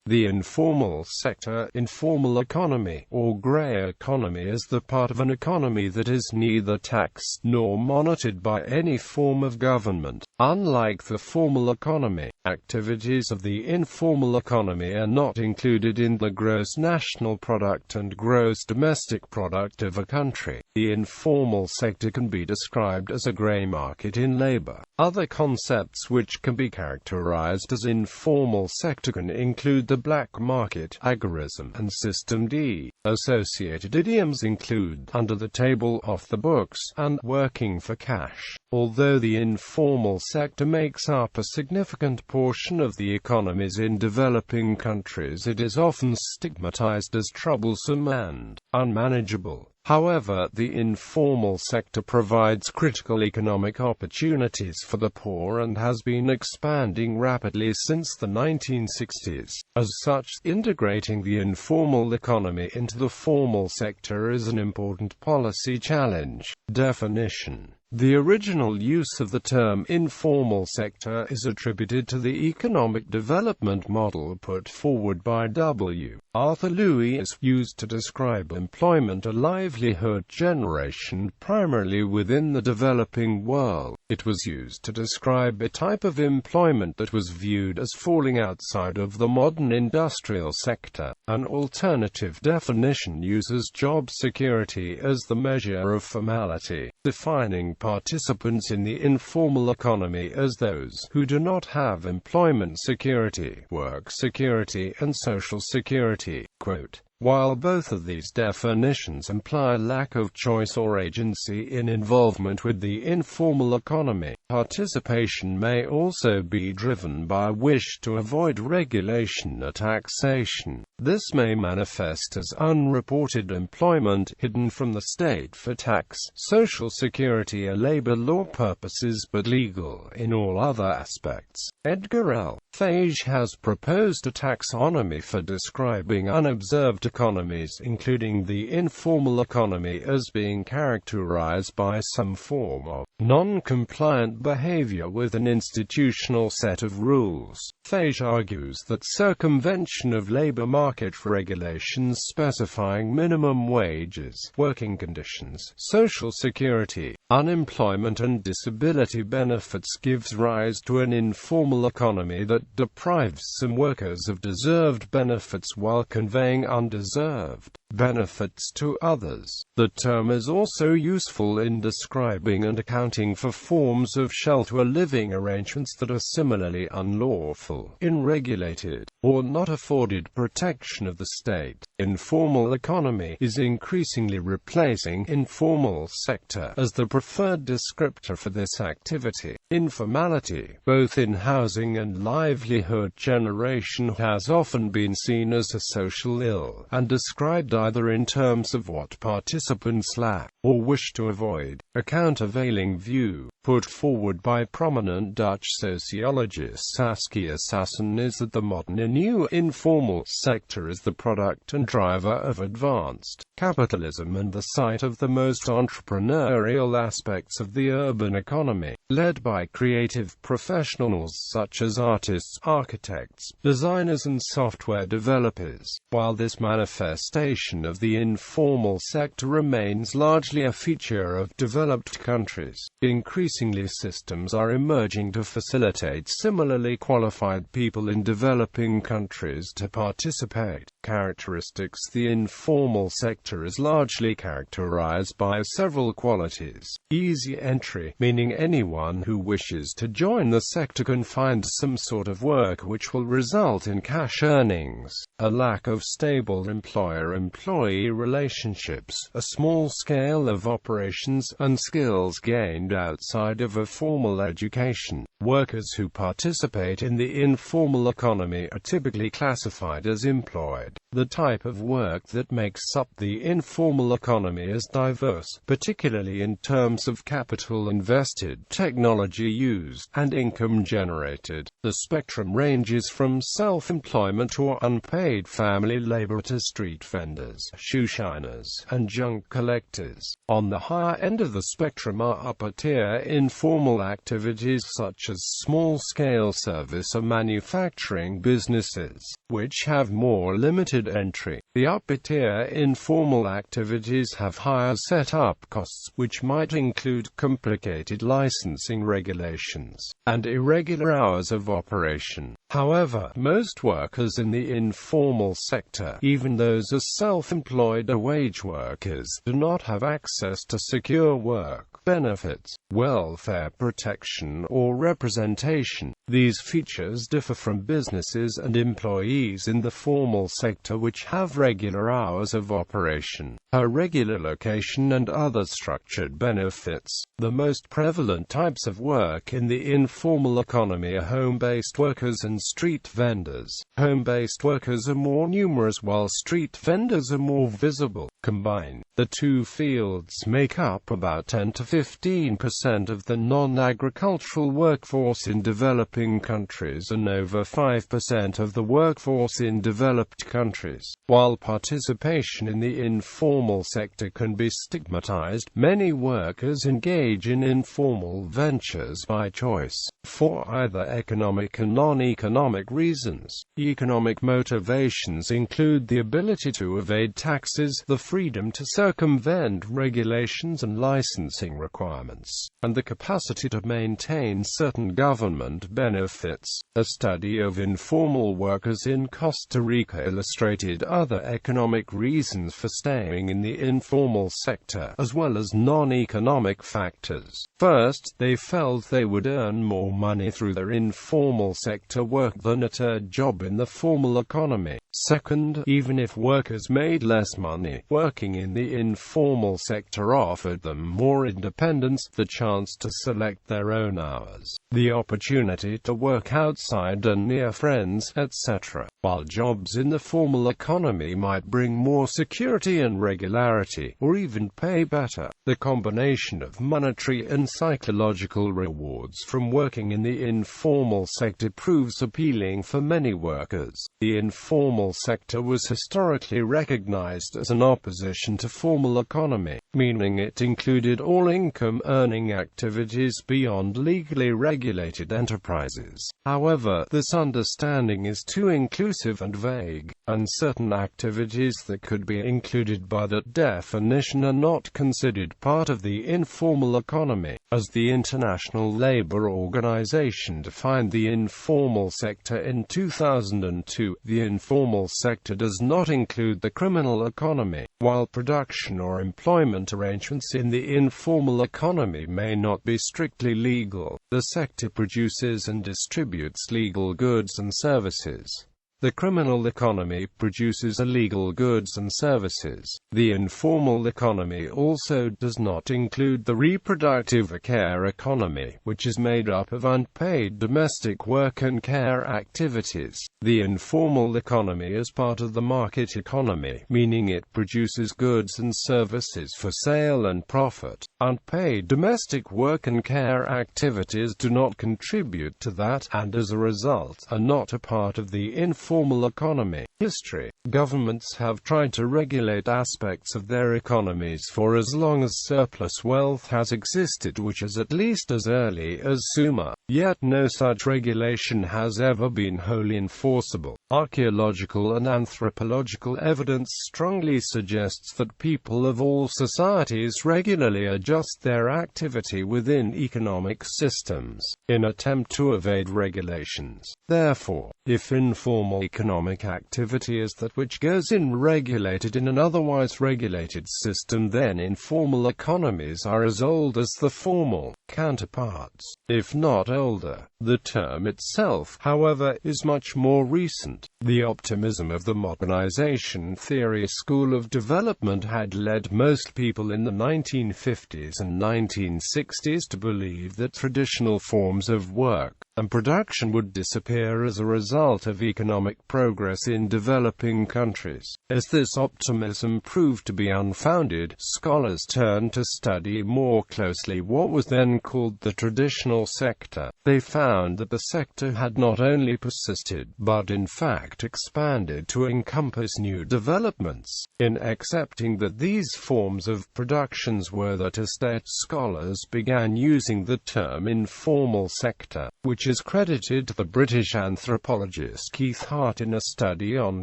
The informal sector, informal economy, or grey economy is the part of an economy that is neither taxed nor monitored by any form of government. Unlike the formal economy, activities of the informal economy are not included in the gross national product and gross domestic product of a country. The informal sector can be described as a grey market in labour. Other concepts which can be characterized as informal sector can include the black market, agorism, and system D. Associated idioms include under the table, off the books, and working for cash. Although the informal sector makes up a significant portion of the economies in developing countries, it is often stigmatized as troublesome and unmanageable. However, the informal sector provides critical economic opportunities for the poor and has been expanding rapidly since the 1960s. As such, integrating the informal economy into the formal sector is an important policy challenge. Definition: the original use of the term informal sector is attributed to the economic development model put forward by W. Arthur Lewis, used to describe employment or livelihood generation primarily within the developing world. It was used to describe a type of employment that was viewed as falling outside of the modern industrial sector. An alternative definition uses job security as the measure of formality, defining participants in the informal economy as those who do not have employment security, work security, and social security. Quote, while both of these definitions imply lack of choice or agency in involvement with the informal economy, participation may also be driven by a wish to avoid regulation or taxation. This may manifest as unreported employment hidden from the state for tax, social security or labor law purposes but legal in all other aspects. Edgar L. Fage has proposed a taxonomy for describing unobserved economies, including the informal economy as being characterized by some form of non-compliant behavior with an institutional set of rules. Fage argues that circumvention of labor market regulations specifying minimum wages, working conditions, social security, unemployment and disability benefits gives rise to an informal economy that deprives some workers of deserved benefits while conveying undeserved benefits to others. The term is also useful in describing and accounting for forms of shelter or living arrangements that are similarly unlawful, unregulated, or not afforded protection of the state. Informal economy is increasingly replacing informal sector as the preferred descriptor for this activity. Informality, both in housing and livelihood generation, has often been seen as a social ill, and described either in terms of what participants lack or wish to avoid. A countervailing view, put forward by prominent Dutch sociologist Saskia Sassen, is that the modern and new informal sector is the product and driver of advanced capitalism and the site of the most entrepreneurial aspects of the urban economy, led by creative professionals such as artists, architects, designers and software developers. While this manifestation of the informal sector remains largely a feature of developed countries, increasingly systems are emerging to facilitate similarly qualified people in developing countries to participate. Characteristics: the informal sector is largely characterized by several qualities. Easy entry, meaning anyone who wishes to join the sector can find some sort of work which will result in cash earnings. A lack of stable employer-employee relationships, a small scale of operations, and skills gained outside of a formal education. Workers who participate in the informal economy are typically classified as employed. said, the type of work that makes up the informal economy is diverse, particularly in terms of capital invested, technology used, and income generated. The spectrum ranges from self-employment or unpaid family labor to street vendors, shoe shiners, and junk collectors. On the higher end of the spectrum are upper-tier informal activities such as small-scale service or manufacturing businesses, which have more limited entry. The upper-tier informal activities have higher set-up costs, which might include complicated licensing regulations and irregular hours of operation. However, most workers in the informal sector, even those as self-employed or wage workers, do not have access to secure work benefits, welfare protection, or representation. These features differ from businesses and employees in the formal sector, which have regular hours of operation, a regular location, and other structured benefits. The most prevalent types of work in the informal economy are home-based workers and street vendors. Home-based workers are more numerous while street vendors are more visible. Combined, the two fields make up about 10 to 15% of the non-agricultural workforce in developing countries and over 5% of the workforce in developed countries. While participation in the informal sector can be stigmatized, many workers engage in informal ventures by choice, for either economic and non-economic reasons. Economic motivations include the ability to evade taxes, the freedom to circumvent regulations and licensing requirements, and the capacity to maintain certain government benefits. A study of informal workers in Costa Rica illustrated other economic reasons for staying in the informal sector, as well as non-economic factors. First, they felt they would earn more money through their informal sector work than at a job in the formal economy. Second, even if workers made less money, working in the informal sector offered them more independence, the chance to select their own hours, the opportunity to work outside and near friends, etc. While jobs in the formal economy might bring more security and regularity, or even pay better, the combination of monetary and psychological rewards from working in the informal sector proves appealing for many workers. The informal sector was historically recognized as an opposition to formal economy, meaning it included all income-earning activities beyond legally regulated enterprises. However, this understanding is too inclusive and vague, and certain activities that could be included by that definition are not considered part of the informal economy. As the International Labour Organization defined the informal sector in 2002, the informal sector does not include the criminal economy. While production or employment arrangements in the informal economy may not be strictly legal, the sector produces and distributes legal goods and services. The criminal economy produces illegal goods and services. The informal economy also does not include the reproductive care economy, which is made up of unpaid domestic work and care activities. The informal economy is part of the market economy, meaning it produces goods and services for sale and profit. Unpaid domestic work and care activities do not contribute to that, and as a result, are not a part of the informal economy. History. Governments have tried to regulate aspects of their economies for as long as surplus wealth has existed, which is at least as early as Sumer. Yet no such regulation has ever been wholly enforceable. Archaeological and anthropological evidence strongly suggests that people of all societies regularly adjust their activity within economic systems in attempt to evade regulations. Therefore, if informal economic activity is that which goes in regulated in an otherwise regulated system, then informal economies are as old as the formal counterparts, if not older. The term itself, however, is much more recent. The optimism of the modernization theory school of development had led most people in the 1950s and 1960s to believe that traditional forms of work and production would disappear as a result of economic progress in developing countries. As this optimism proved to be unfounded, scholars turned to study more closely what was then called the traditional sector. They found that the sector had not only persisted, but in fact expanded to encompass new developments. In accepting that these forms of productions were the state, scholars began using the term informal sector, which is credited to the British anthropologist Keith Hart in a study on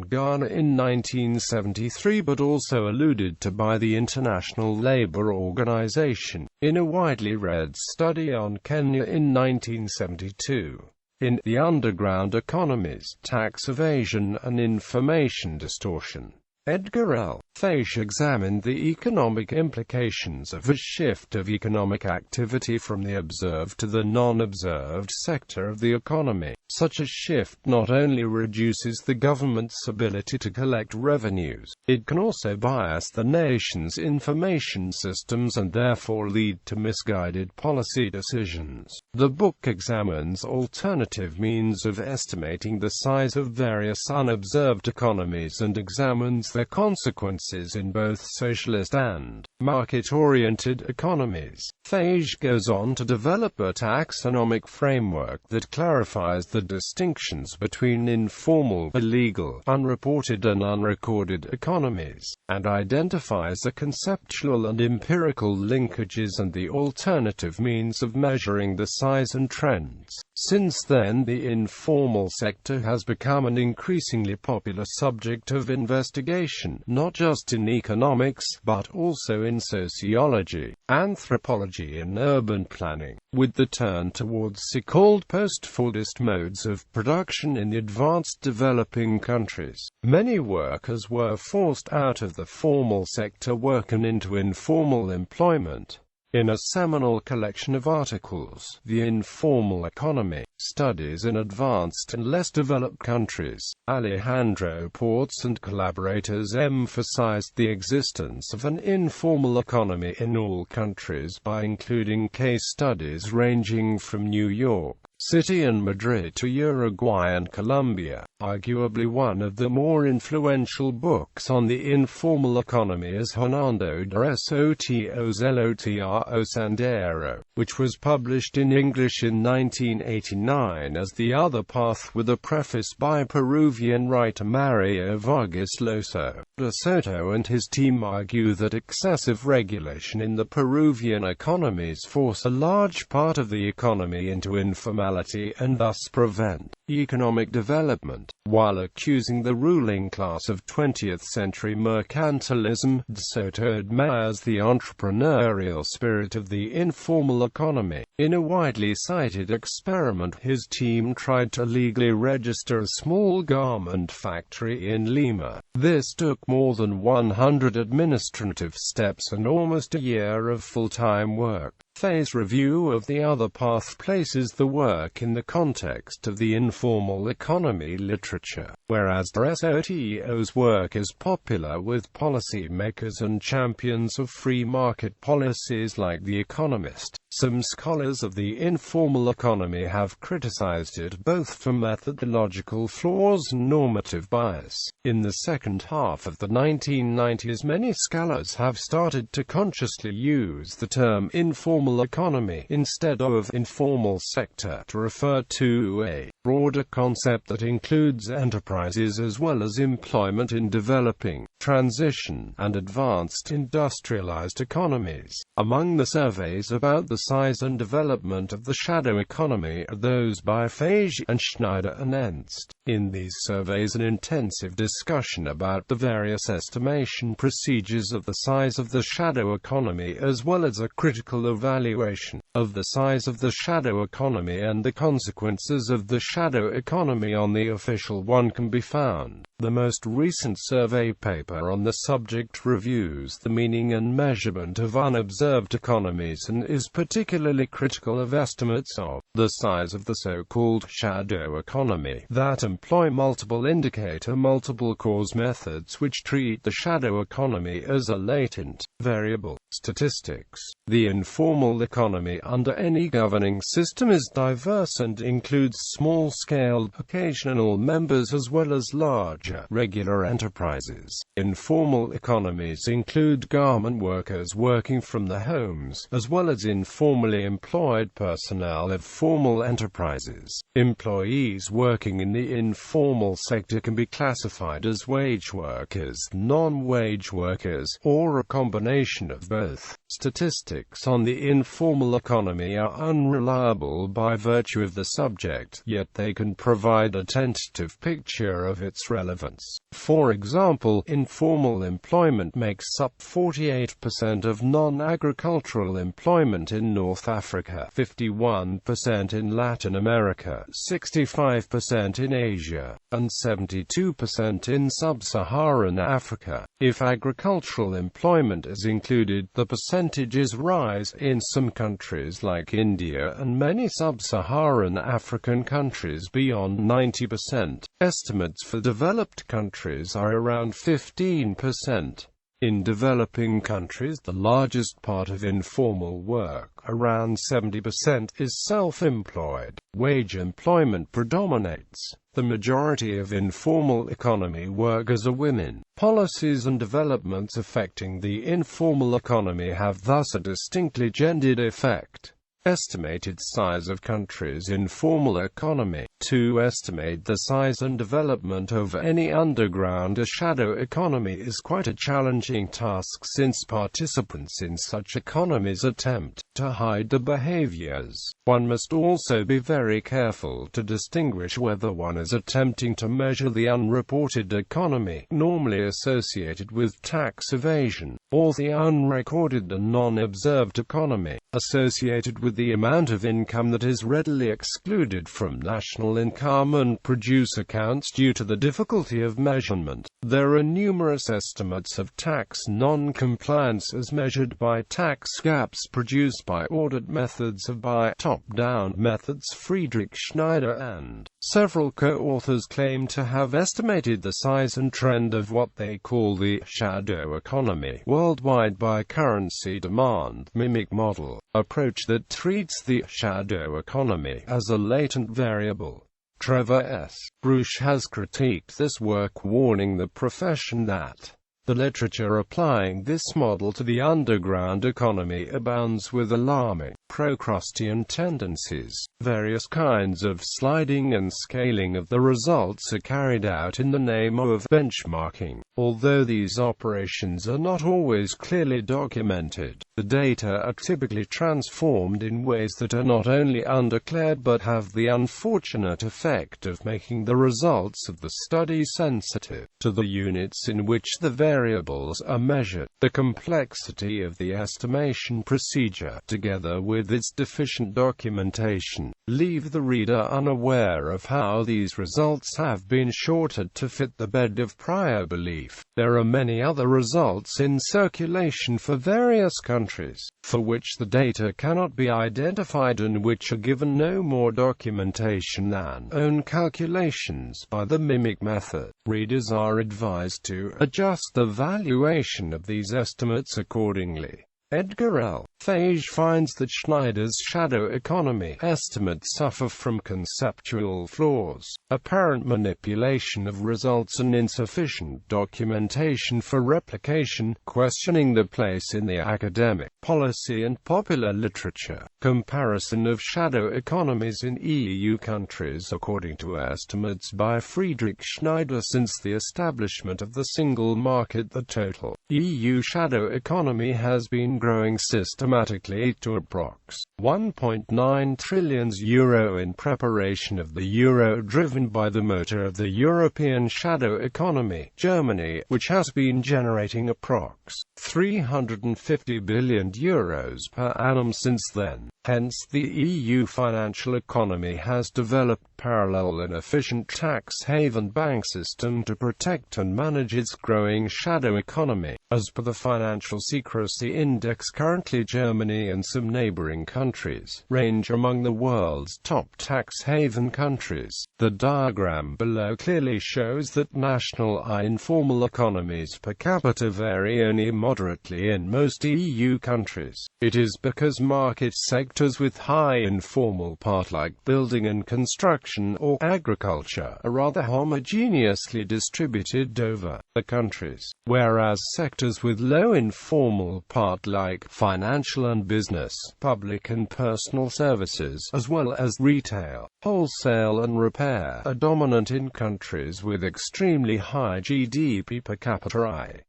Ghana in 1973, but also alluded to by the International Labour Organization in a widely read study on Kenya in 1972. In The Underground Economies, Tax Evasion and Information Distortion, Edgar L. Fage examined the economic implications of a shift of economic activity from the observed to the non-observed sector of the economy. Such a shift not only reduces the government's ability to collect revenues, it can also bias the nation's information systems and therefore lead to misguided policy decisions. The book examines alternative means of estimating the size of various unobserved economies and examines their consequences in both socialist and market-oriented economies. Fage goes on to develop a taxonomic framework that clarifies the distinctions between informal, illegal, unreported and unrecorded economies, and identifies the conceptual and empirical linkages and the alternative means of measuring the size and trends. Since then, the informal sector has become an increasingly popular subject of investigation, not just in economics, but also in sociology, anthropology and urban planning, with the turn towards so-called post-Fordist modes of production in advanced developing countries. Many workers were forced out of the formal sector work and into informal employment. In a seminal collection of articles, The Informal Economy, Studies in Advanced and Less Developed Countries, Alejandro Portes and collaborators emphasized the existence of an informal economy in all countries by including case studies ranging from New York City and Madrid to Uruguay and Colombia. Arguably one of the more influential books on the informal economy is Hernando de Soto's El Otro Sendero, which was published in English in 1989 as The Other Path with a preface by Peruvian writer Mario Vargas Llosa. De Soto and his team argue that excessive regulation in the Peruvian economies force a large part of the economy into informality and thus prevent economic development. While accusing the ruling class of 20th-century mercantilism, De Soto admires the entrepreneurial spirit of the informal economy. In a widely cited experiment, his team tried to legally register a small garment factory in Lima. This took more than 100 administrative steps and almost a year of full-time work. Faye's review of The Other Path places the work in the context of the informal economy literature, whereas De Soto's work is popular with policymakers and champions of free market policies like The Economist. Some scholars of the informal economy have criticized it both for methodological flaws and normative bias. In the second half of the 1990s, many scholars have started to consciously use the term informal economy instead of informal sector to refer to a broader concept that includes enterprises as well as employment in developing, transition, and advanced industrialized economies. Among the surveys about the size and development of the shadow economy are those by Fage and Schneider and Ernst. In these surveys, an intensive discussion about the various estimation procedures of the size of the shadow economy as well as a critical evaluation of the size of the shadow economy and the consequences of the shadow economy on the official one can be found. The most recent survey paper on the subject reviews the meaning and measurement of unobserved economies and is particularly particularly critical of estimates of the size of the so-called shadow economy that employ multiple indicator, multiple cause methods which treat the shadow economy as a latent variable. Statistics. The informal economy under any governing system is diverse and includes small-scale, occasional members as well as larger, regular enterprises. Informal economies include garment workers working from their homes, as well as informally employed personnel of formal enterprises. Employees working in the informal sector can be classified as wage workers, non-wage workers, or a combination of both. Statistics on the informal economy are unreliable by virtue of the subject, yet they can provide a tentative picture of its relevance. For example, informal employment makes up 48% of non-agricultural employment in North Africa, 51% in Latin America, 65% in Asia, and 72% in sub-Saharan Africa. If agricultural employment is included, the percentages rise in some countries like India and many sub-Saharan African countries beyond 90%. Estimates for developed countries are around 15%. In developing countries, the largest part of informal work, around 70%, is self-employed. Wage employment predominates. The majority of informal economy workers are women. Policies and developments affecting the informal economy have thus a distinctly gendered effect. Estimated size of countries' informal economy. To estimate the size and development of any underground or shadow economy is quite a challenging task, since participants in such economies attempt to hide the behaviors. One must also be very careful to distinguish whether one is attempting to measure the unreported economy, normally associated with tax evasion, or the unrecorded and non-observed economy, associated with the amount of income that is readily excluded from national income and produce accounts due to the difficulty of measurement. There are numerous estimates of tax non-compliance as measured by tax gaps produced by audit methods or by top-down methods. Friedrich Schneider and several co-authors claim to have estimated the size and trend of what they call the shadow economy worldwide by currency demand mimic model approach that treats the shadow economy as a latent variable. Trevor S. Bruce has critiqued this work, warning the profession that the literature applying this model to the underground economy abounds with alarming Procrustean tendencies. Various kinds of sliding and scaling of the results are carried out in the name of benchmarking. Although these operations are not always clearly documented, the data are typically transformed in ways that are not only undeclared but have the unfortunate effect of making the results of the study sensitive to the units in which the variables are measured. The complexity of the estimation procedure, together with its deficient documentation, leave the reader unaware of how these results have been shortened to fit the bed of prior belief. There are many other results in circulation for various countries, for which the data cannot be identified and which are given no more documentation than own calculations by the mimic method. Readers are advised to adjust the valuation of these estimates accordingly. Edgar L. Fage finds that Schneider's shadow economy estimates suffer from conceptual flaws, apparent manipulation of results and insufficient documentation for replication, questioning the place in the academic, policy and popular literature. Comparison of shadow economies in EU countries. According to estimates by Friedrich Schneider, since the establishment of the single market, the total EU shadow economy has been growing systematically to approx. 1.9 trillion euro in preparation of the euro, driven by the motor of the European shadow economy, Germany, which has been generating approx. 350 billion euros per annum since then. Hence, the EU financial economy has developed parallel and efficient tax haven bank system to protect and manage its growing shadow economy. As per the Financial Secrecy Index, currently Germany and some neighboring countries range among the world's top tax haven countries. The diagram below clearly shows that national informal economies per capita vary only moderately in most EU countries. It is because market sectors with high informal part like building and construction or agriculture are rather homogeneously distributed over the countries, whereas sectors with low informal part like financial and business, public and personal services, as well as retail, wholesale and repair, are dominant in countries with extremely high GDP per capita, i.e.,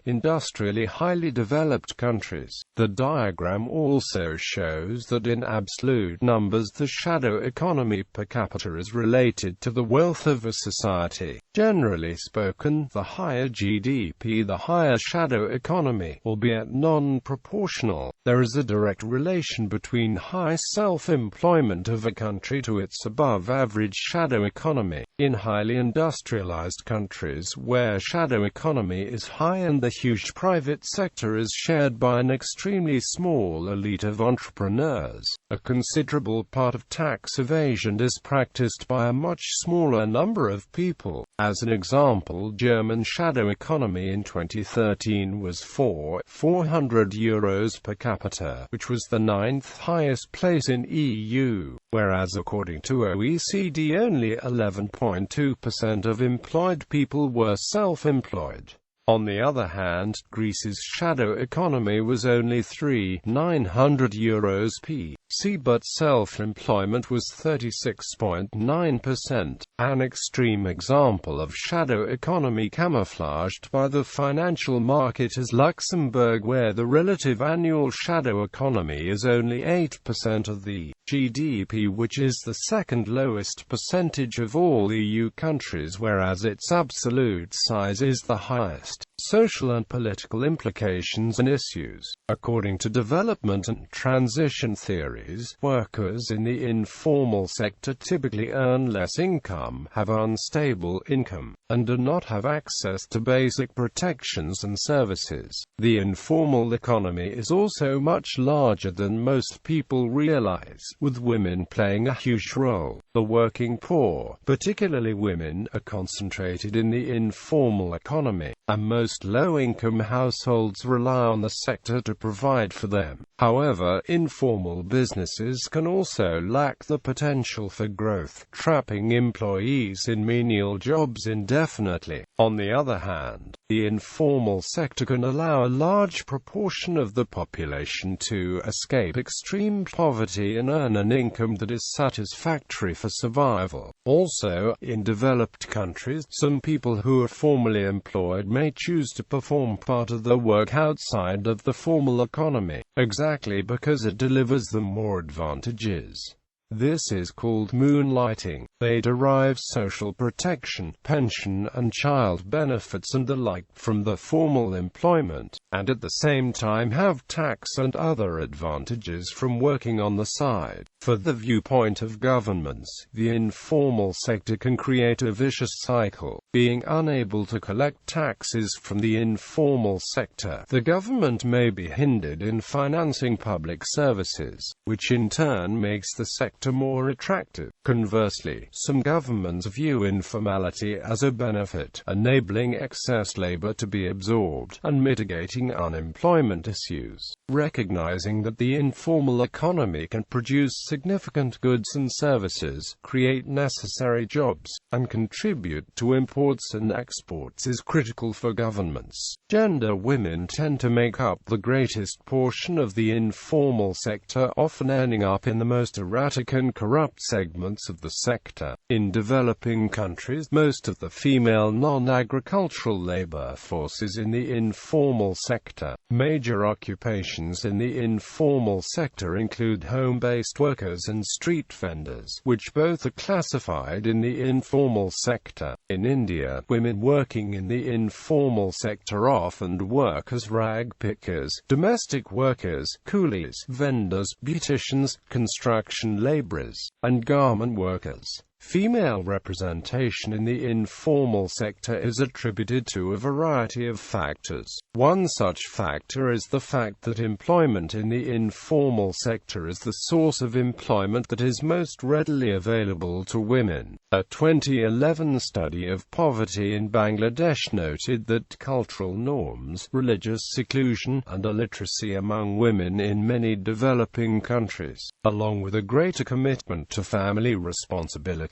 industrially highly developed countries. The diagram also shows that in absolute numbers the shadow economy per capita is related to the wealth of a society. Generally spoken, the higher GDP, the higher shadow economy, albeit non-proportional. There is a direct relation between high self-employment of a country to its above-average shadow economy. In highly industrialized countries where shadow economy is high and the huge private sector is shared by an extremely small elite of entrepreneurs, a considerable part of tax evasion is practiced by a much smaller number of people. As an example, German shadow economy in 2013 was €400 per capita, which was the 9th highest place in EU, whereas according to OECD only 11.2% of employed people were self-employed. On the other hand, Greece's shadow economy was only €3,900 p.c., but self-employment was 36.9%, an extreme example of shadow economy camouflaged by the financial market is Luxembourg, where the relative annual shadow economy is only 8% of the GDP, which is the second lowest percentage of all EU countries, whereas its absolute size is the highest. Social and political implications and issues. According to development and transition theories, workers in the informal sector typically earn less income, have unstable income, and do not have access to basic protections and services. The informal economy is also much larger than most people realize, with women playing a huge role. The working poor, particularly women, are concentrated in the informal economy, and most low-income households rely on the sector to provide for them. However, informal businesses can also lack the potential for growth, trapping employees in menial jobs indefinitely. On the other hand, the informal sector can allow a large proportion of the population to escape extreme poverty and earn an income that is satisfactory for survival. Also, in developed countries, some people who are formally employed may choose to perform part of their work outside of the formal economy, exactly because it delivers them more advantages. This is called moonlighting. They derive social protection, pension and child benefits and the like from the formal employment, and at the same time have tax and other advantages from working on the side. For the viewpoint of governments, the informal sector can create a vicious cycle. Being unable to collect taxes from the informal sector, the government may be hindered in financing public services, which in turn makes the sector more attractive. Conversely, some governments view informality as a benefit, enabling excess labor to be absorbed, and mitigating unemployment issues. Recognizing that the informal economy can produce significant goods and services, create necessary jobs, and contribute to imports and exports is critical for governments. Gender women tend to make up the greatest portion of the informal sector, often ending up in the most erratic and corrupt segments of the sector. In developing countries, most of the female non-agricultural labor force is in the informal sector. Major occupations in the informal sector include home-based workers and street vendors, which both are classified in the informal sector. In India, women working in the informal sector often work as rag pickers, domestic workers, coolies, vendors, beauticians, construction labourers, and garment workers. Female representation in the informal sector is attributed to a variety of factors. One such factor is the fact that employment in the informal sector is the source of employment that is most readily available to women. A 2011 study of poverty in Bangladesh noted that cultural norms, religious seclusion, and illiteracy among women in many developing countries, along with a greater commitment to family responsibilities,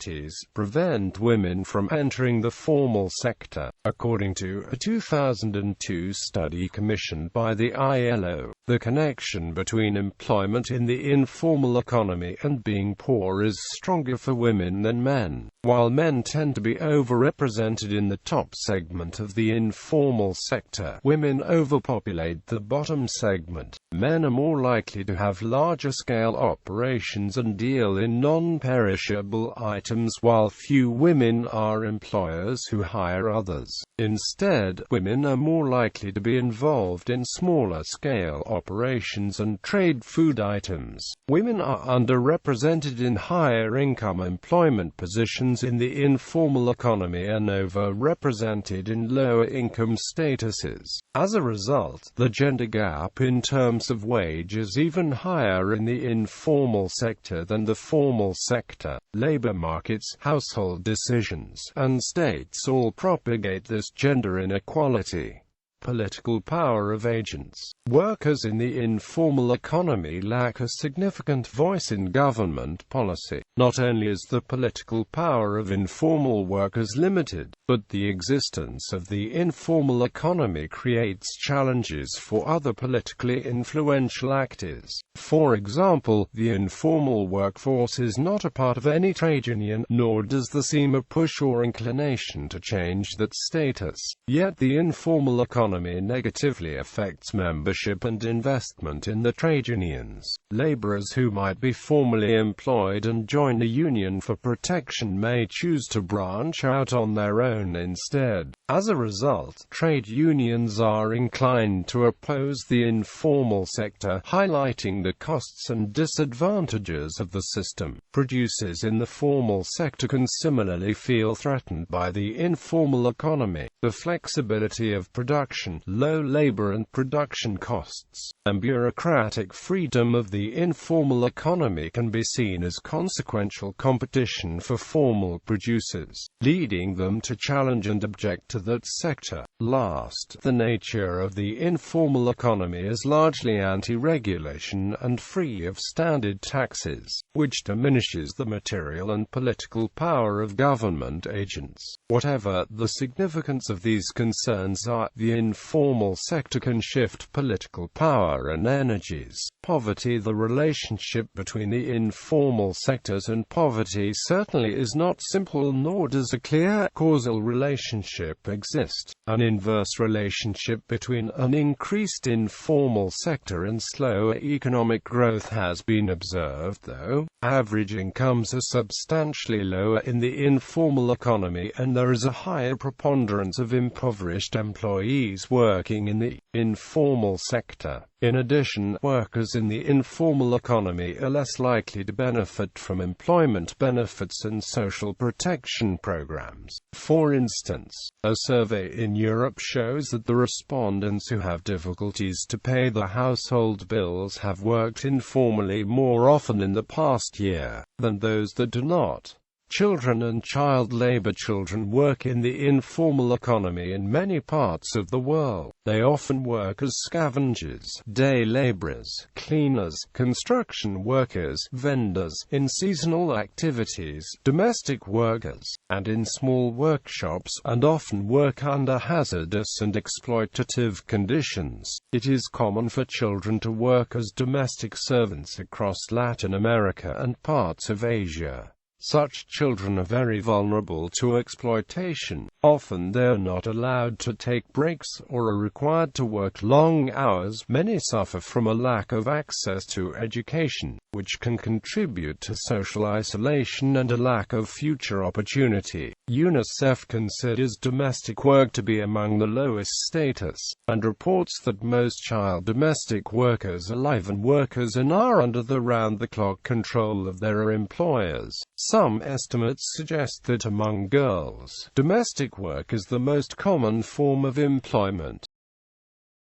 prevent women from entering the formal sector. According to a 2002 study commissioned by the ILO, the connection between employment in the informal economy and being poor is stronger for women than men. While men tend to be overrepresented in the top segment of the informal sector, women overpopulate the bottom segment. Men are more likely to have larger-scale operations and deal in non-perishable items, while few women are employers who hire others. Instead, women are more likely to be involved in smaller-scale operations and trade food items. Women are underrepresented in higher-income employment positions in the informal economy and overrepresented in lower-income statuses. As a result, the gender gap in terms of wage is even higher in the informal sector than the formal sector. Labor markets, household decisions, and states all propagate this gender inequality. Political power of agents. Workers in the informal economy lack a significant voice in government policy. Not only is the political power of informal workers limited, but the existence of the informal economy creates challenges for other politically influential actors. For example, the informal workforce is not a part of any trade union, nor does there seem a push or inclination to change that status. Yet the informal economy negatively affects membership and investment in the trade unions. Laborers who might be formally employed and join a union for protection may choose to branch out on their own instead. As a result, trade unions are inclined to oppose the informal sector, highlighting the costs and disadvantages of the system. Producers in the formal sector can similarly feel threatened by the informal economy. The flexibility of production, low labor and production costs, and bureaucratic freedom of the informal economy can be seen as consequential competition for formal producers, leading them to challenge and object to that sector. Last, the nature of the informal economy is largely anti-regulation and free of standard taxes, which diminishes the material and political power of government agents. Whatever the significance of these concerns are, the informal sector can shift political power and energies. Poverty. The relationship between the informal sectors and poverty certainly is not simple, nor does a clear causal relationship exist. An inverse relationship between an increased informal sector and slower economic growth has been observed, though. Average incomes are substantially lower in the informal economy, and there is a higher preponderance of impoverished employees working in the informal sector. In addition, workers in the informal economy are less likely to benefit from employment benefits and social protection programs. For instance, a survey in Europe shows that the respondents who have difficulties to pay their household bills have worked informally more often in the past year than those that do not. Children and child labor. Children work in the informal economy in many parts of the world. They often work as scavengers, day laborers, cleaners, construction workers, vendors, in seasonal activities, domestic workers, and in small workshops, and often work under hazardous and exploitative conditions. It is common for children to work as domestic servants across Latin America and parts of Asia. Such children are very vulnerable to exploitation. Often they are not allowed to take breaks, or are required to work long hours. Many suffer from a lack of access to education, which can contribute to social isolation and a lack of future opportunity. UNICEF considers domestic work to be among the lowest status, and reports that most child domestic workers are live-in workers and are under the round-the-clock control of their employers. Some estimates suggest that among girls, domestic work is the most common form of employment.